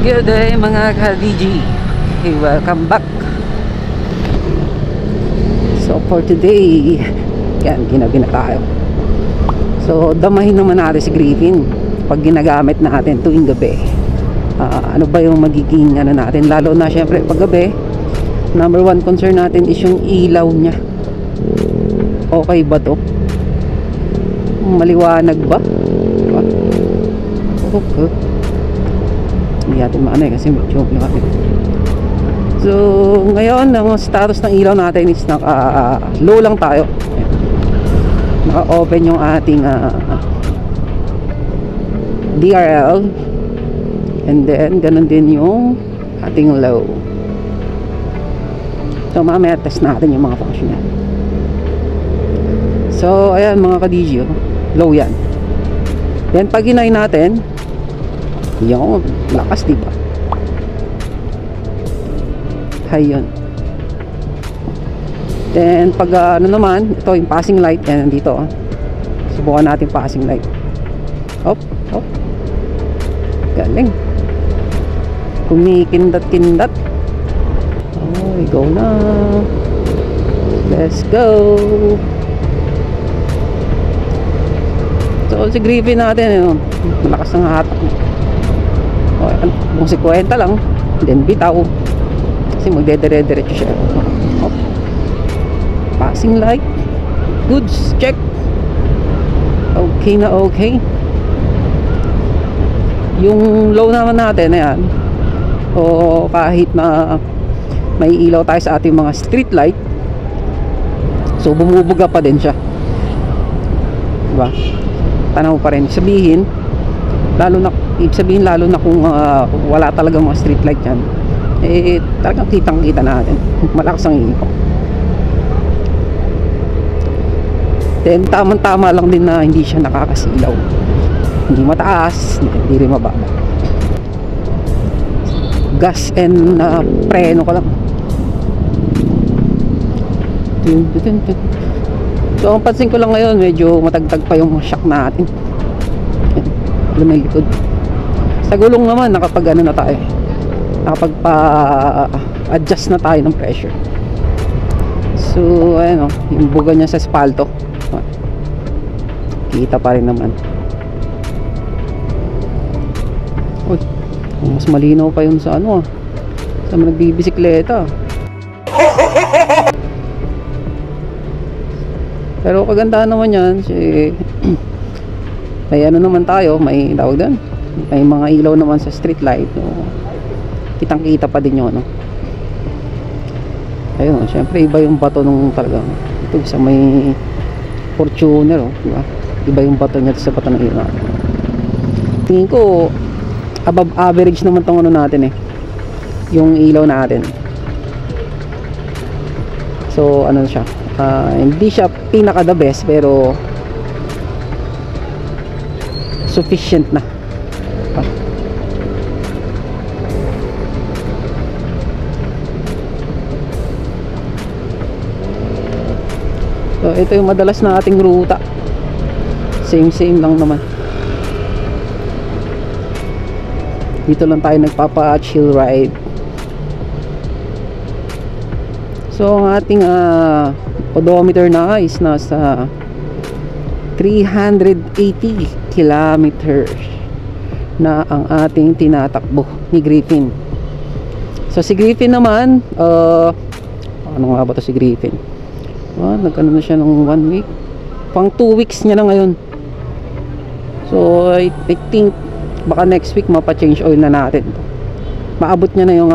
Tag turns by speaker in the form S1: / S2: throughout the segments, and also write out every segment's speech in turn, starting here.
S1: Good day mga ka-DG. Okay, welcome back. So for today, yan, ginabi na tayo. So damahin naman natin si Griffin pag ginagamit natin tuwing gabi. Ano ba yung magiging ano natin, lalo na syempre pag gabi, number one concern natin is yung ilaw niya. Okay ba to? Maliwanag ba? Okay. Hindi natin maano kasi medyo malaki. So ngayon ang status ng ilaw natin is naka low lang tayo. Naka open yung ating DRL, and then ganun din yung ating low. So mamaya test natin yung mga function yan. So ayan mga ka-DG, low yan. Then pag hinay natin, yung lakas, diba? High yun. Then pag ano naman, ito yung passing light, yan nandito. Subukan natin passing light. Hop, hop. Galing. Kumikindat-kindat. Oh, go na. Let's go. So si Griffin natin, malakas ng hatak. Kung si kwenta lang, then bitaw kasi magdedire-diretso siya. Hop. Passing light, goods, check. Okay na okay. Yung low naman natin, ayan, o kahit na may ilaw tayo sa ating mga street light, so bumubuga pa din siya, diba? Tanaw pa rin. Sabihin, lalo na kung wala talaga mga street light yan, eh talagang kitang kita natin malakas ang ilaw. Then tamang tama lang din na hindi siya nakakasilaw, hindi mataas, hindi rin mababa. Gas and preno ko lang. So ang pansin ko lang ngayon, medyo matagtag pa yung shock natin. May likod. Sa gulong naman nakapag ano na tayo, nakapag-adjust na tayo ng pressure. So ayun, yung buga niya sa espalto kita pa rin naman. Uy, mas malinaw pa yun sa ano, sa mga nagbibisikleta. Pero kagandahan naman yan may ano naman tayo, may tawag doon, may mga ilaw naman sa street light, no? Kitang kita pa din yun, no? Ayun, syempre iba yung bato nung talaga ito sa may Fortuner, oh, diba? Iba yung bato niya sa bato ng ilaw. Tingin ko above average naman tong ano natin, yung ilaw natin. So ano siya, hindi siya pinaka the best, pero sufficient na. So ito yung madalas na ating ruta, same lang naman. Dito lang tayo nagpapa-chill ride. So ang ating odometer na is nasa 380 kilometers na ang ating tinatakbo ni Griffin. So si Griffin naman, ano nga ba to si Griffin? Nagkano na siya ng 1 week, pang 2 weeks niya na ngayon. So I think baka next week mapa-change oil na natin. Maabot niya na yung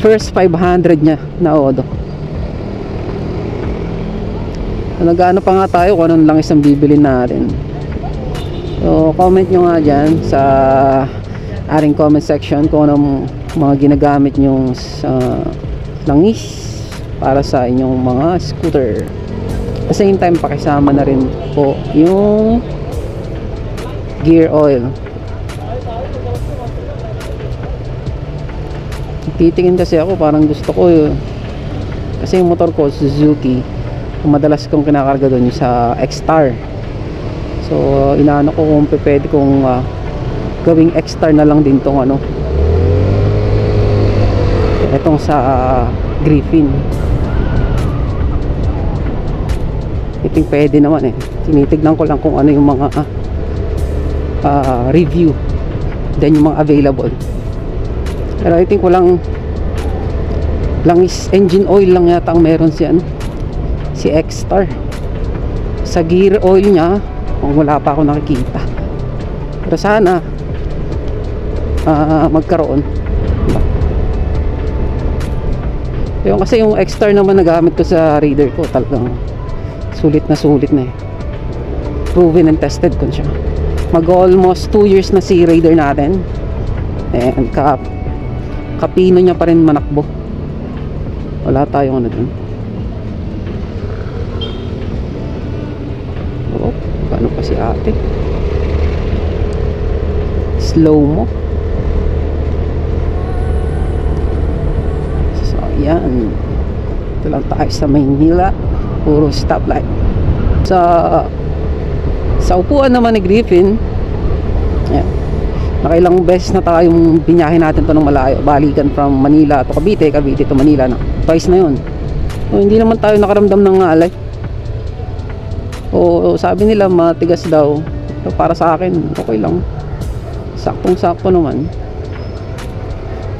S1: first 500 niya na odo. Nag-ano pa nga tayo kung anong langis ang bibilin natin. So comment nyo nga dyan sa ating comment section kung anong mga ginagamit nyong langis para sa inyong mga scooter. At the same time pakisama na rin po yung gear oil. Titingin kasi ako, parang gusto ko kasi yung motor ko Suzuki, madalas kong kinakarga doon sa X-Star. So inaano ko kung pwede kong gawing X-Star na lang din tong ano, Itong sa Griffin. I think pwede naman eh. Tinitignan ko lang kung ano yung mga review, then yung mga available. Pero I think walang langis engine oil lang yata ang meron si si X-Star. Sa gear oil niya wala pa ako nakikita, pero sana magkaroon. Yung kasi yung X-Star naman nagamit ko sa Raider ko, talagang sulit na eh. Proven and tested ko siya. Mag almost 2 years na si Raider natin, and kapino niya pa rin manakbo. Wala tayong ano dun. Oh, paano pa si ate? Slow mo. So yan, ito lang tayo sa Maynila, puro stoplight. Sa upuan naman ni Griffin, yan, nakailang beses na tayong binyahe natin to ng malayo, balikan from Manila to Cavite, Cavite to Manila na. Twice na yun. So, hindi naman tayo nakaramdam ng alay. O sabi nila matigas daw. So, para sa akin okay lang, saktong sakto naman.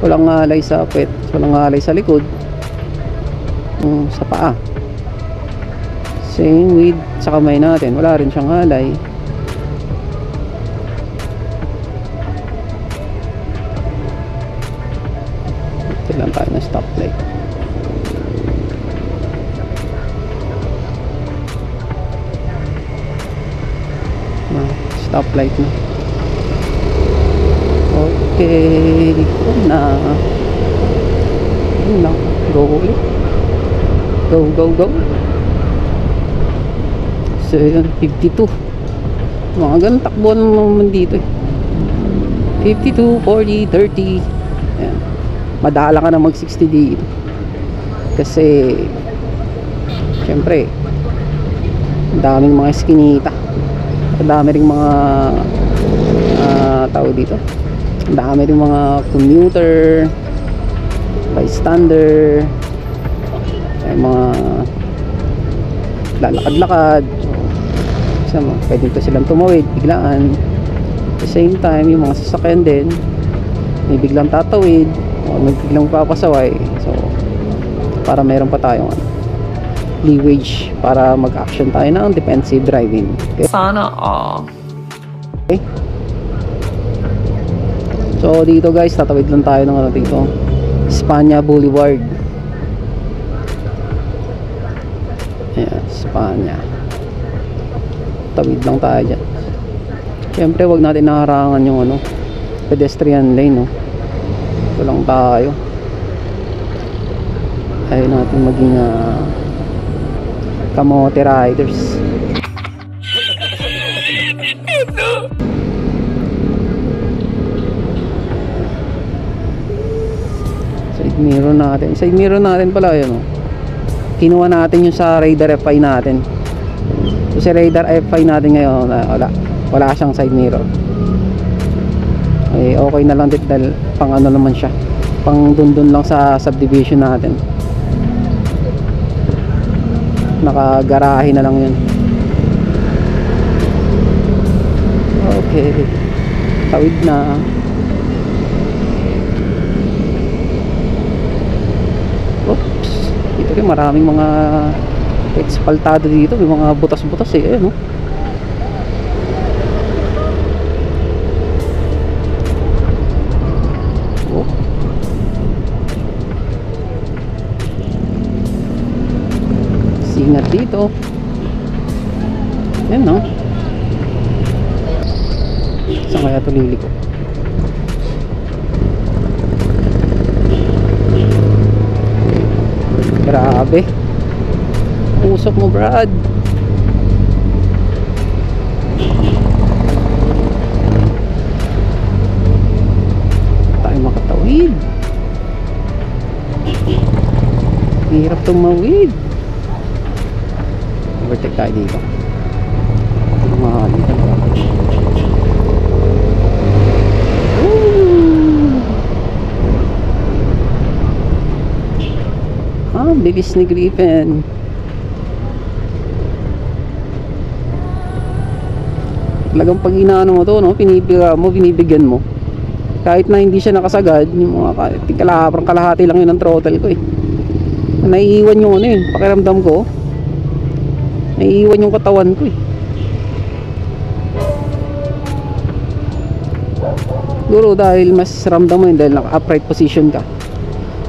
S1: Walang alay sa pet, walang alay sa likod, sa paa. Same with sa kamay natin, wala rin siyang alay. Ito lang tayo na stoplight. Stoplight na. Okay, yun na. Yun lang. Go ulit. Go, go, go. So yun, 52. Mga ganun takbo naman dito eh. 52, 40, 30. Ayan. Madala ka na mag 60 dito. Kasi syempre ang daming mga eskinita. Ang dami ring mga tao dito. Ang dami ring mga commuter, bystander, ay mga lalakad-lakad. So, pwede ko silang tumawid biglaan. At the same time, yung mga sasakyan din may biglang tatawid o may biglang papasaway. So para meron pa tayong leewage para mag-action tayo ng defensive driving. Okay?
S2: Sana all.
S1: Okay. So dito guys, tatawid lang tayo ng ano dito, Espanya Boulevard. Ayan, Espanya. Tawid lang tayo dyan. Siyempre wag natin naharangan yung pedestrian lane, no? Ito lang tayo. Ayaw natin maging kamote riders. Side mirror natin pala yun, oh. Kinuha natin yung sa Raider F5 natin. So si Raider F5 natin ngayon wala siyang side mirror. Okay na lang din dahil pang ano naman siya, pang dundun lang sa subdivision natin. Nakagarahe na lang yun. Okay, tawid na. Oops, dito rin maraming mga espaltado dito, may mga butas-butas eh, no? Ingat dito. Yan, no? Saan kaya ito liliko? Grabe. Usok mo, Brad. Tayo makatawid. Hirap tumawid. Overtake tayo dito. Mahali talaga. Bilis ni Griffin. Talagang pag inaano mo to, no, binibigyan mo. Kahit na hindi siya nakasagad, yung mga kalahati lang yun ang throttle ko eh. Naiiwan yung ano eh, pakiramdam ko. Naiiwan yung katawan ko eh. Siguro dahil mas ramdam mo yun dahil naka-upright position ka.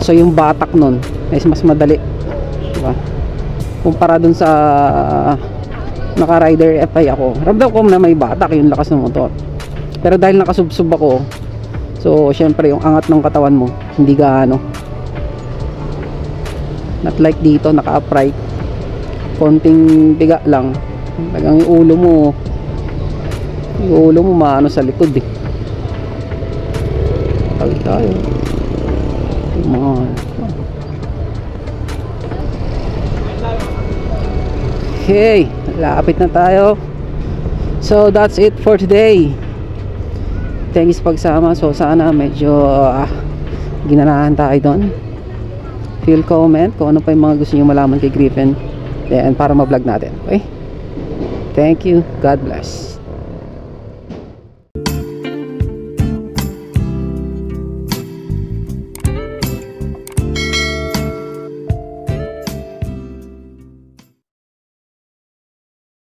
S1: So yung batak nun is mas madali, diba? Kumpara dun sa naka-rider FI ako, ramdam ko na may batak yung lakas ng motor. Pero dahil nakasubsob ako, so syempre yung angat ng katawan mo hindi gaano. Not like dito naka-upright, konting biga lang, talagang yung ulo mo maano sa likod eh. Tawid tayo. Come on. Okay, lapit na tayo. So that's it for today. Thanks pagsama. So sana medyo ginanahan tayo doon. Feel comment kung ano pa yung mga gusto nyo malaman kay Griffin, and para ma-vlog natin. Okay, thank you, God bless.